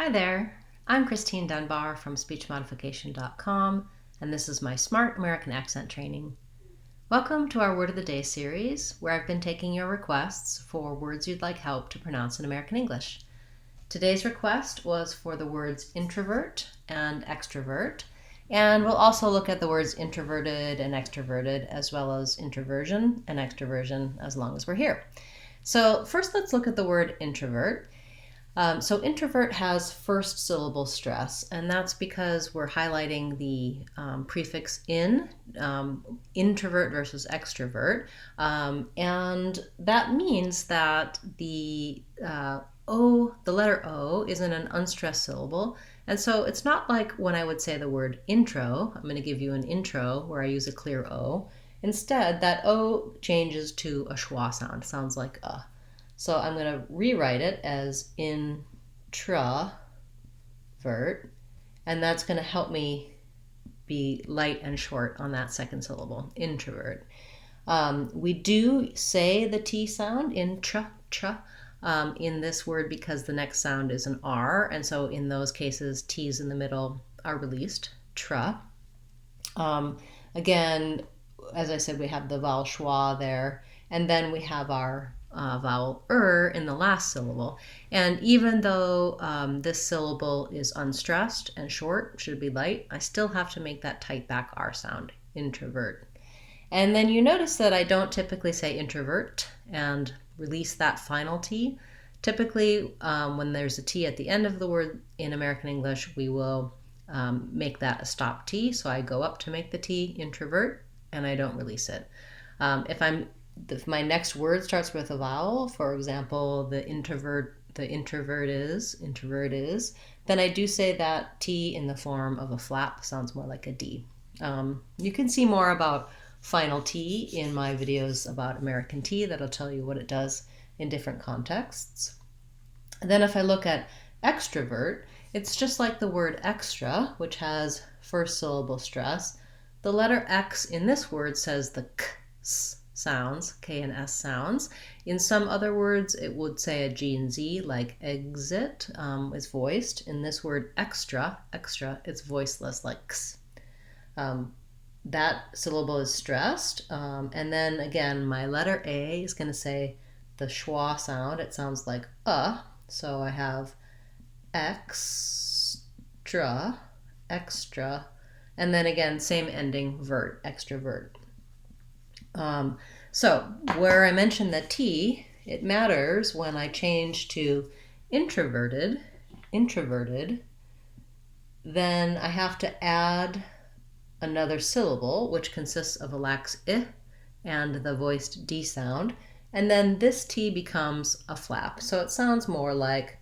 Hi there, I'm Christine Dunbar from speechmodification.com, and this is my Smart American Accent training. Welcome to our Word of the Day series, where I've been taking your requests for words you'd like help to pronounce in American English. Today's request was for the words introvert and extrovert, and we'll also look at the words introverted and extroverted, as well as introversion and extroversion, as long as we're here. So first, let's look at the word introvert. So introvert has first syllable stress, and that's because we're highlighting the prefix in, introvert versus extrovert, and that means that the letter O is in an unstressed syllable, and so it's not like when I would say the word intro. I'm going to give you an intro where I use a clear O. Instead, that O changes to a schwa sound. It sounds like a. So I'm going to rewrite it as introvert, and that's going to help me be light and short on that second syllable, introvert. We do say the T sound, in this word because the next sound is an R, and so in those cases, T's in the middle are released, tra. Again, as I said, we have the vowel schwa there, and then we have our vowel in the last syllable. And even though this syllable is unstressed and short, should be light, I still have to make that tight back R sound, introvert. And then you notice that I don't typically say introvert and release that final T. Typically, when there's a T at the end of the word in American English, we will make that a stop T. So I go up to make the T, introvert, and I don't release it. If my next word starts with a vowel, for example, the introvert is, then I do say that T in the form of a flap. Sounds more like a D. You can see more about final T in my videos about American T. That'll tell you what it does in different contexts. And then if I look at extrovert, it's just like the word extra, which has first syllable stress. The letter X in this word says the K sounds, K and S sounds. In some other words, it would say a G and Z, like exit is voiced. In this word extra, it's voiceless, like X. That syllable is stressed. And then again, my letter A is going to say the schwa sound. It sounds like so I have extra, and then again, same ending, vert, extrovert. So where I mentioned the T, it matters when I change to introverted, then I have to add another syllable, which consists of a lax I and the voiced D sound, and then this T becomes a flap. So it sounds more like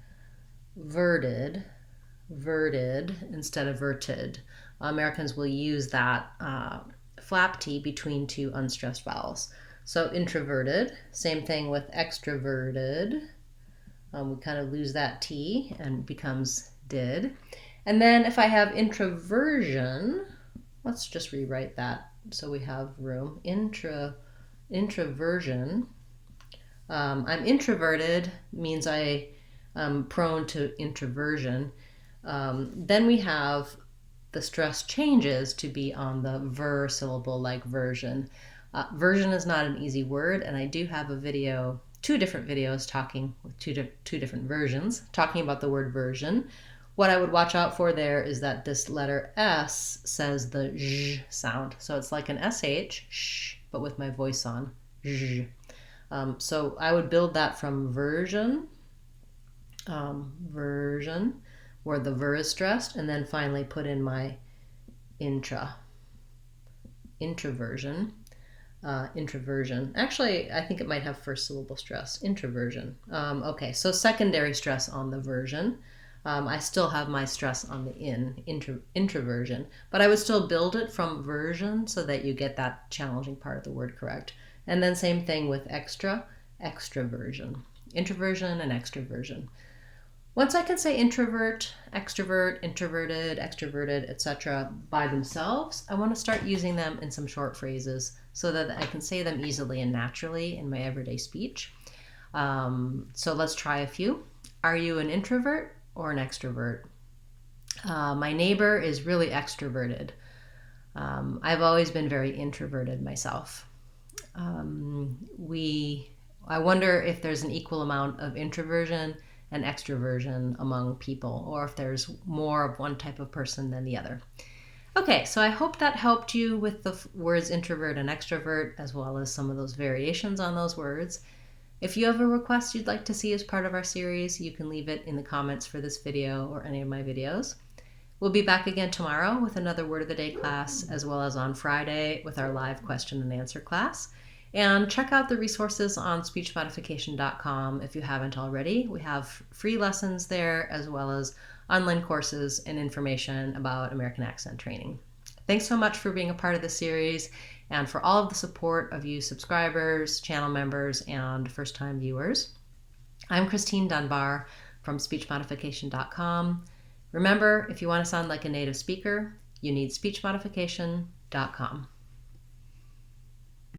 verted, instead of verted. Americans will use that flap T between two unstressed vowels. So introverted, same thing with extroverted. We kind of lose that T and it becomes did. And then if I have introversion, let's just rewrite that so we have room. Introversion. I'm introverted means I am prone to introversion. Then we have the stress changes to be on the ver syllable, like version. Version is not an easy word, and I do have a video, two different videos talking with two different versions, talking about the word version. What I would watch out for there is that this letter S says the zh sound. So it's like an SH, sh, but with my voice on, zh. So I would build that from version, where the ver is stressed, and then finally put in my introversion. Actually, I think it might have first syllable stress, introversion. Okay, so secondary stress on the version. I still have my stress on the introversion, but I would still build it from version so that you get that challenging part of the word correct. And then same thing with extroversion, introversion and extroversion. Once I can say introvert, extrovert, introverted, extroverted, etc. by themselves, I want to start using them in some short phrases so that I can say them easily and naturally in my everyday speech. So let's try a few. Are you an introvert or an extrovert. My neighbor is really extroverted. I've always been very introverted myself. I wonder if there's an equal amount of introversion and extroversion among people, or if there's more of one type of person than the other. Okay, so I hope that helped you with the words introvert and extrovert, as well as some of those variations on those words. If you have a request you'd like to see as part of our series, you can leave it in the comments for this video or any of my videos. We'll be back again tomorrow with another Word of the Day class, as well as on Friday with our live question and answer class. And check out the resources on speechmodification.com if you haven't already. We have free lessons there, as well as online courses and information about American accent training. Thanks so much for being a part of the series and for all of the support of you subscribers, channel members, and first-time viewers. I'm Christine Dunbar from speechmodification.com. Remember, if you want to sound like a native speaker, you need speechmodification.com.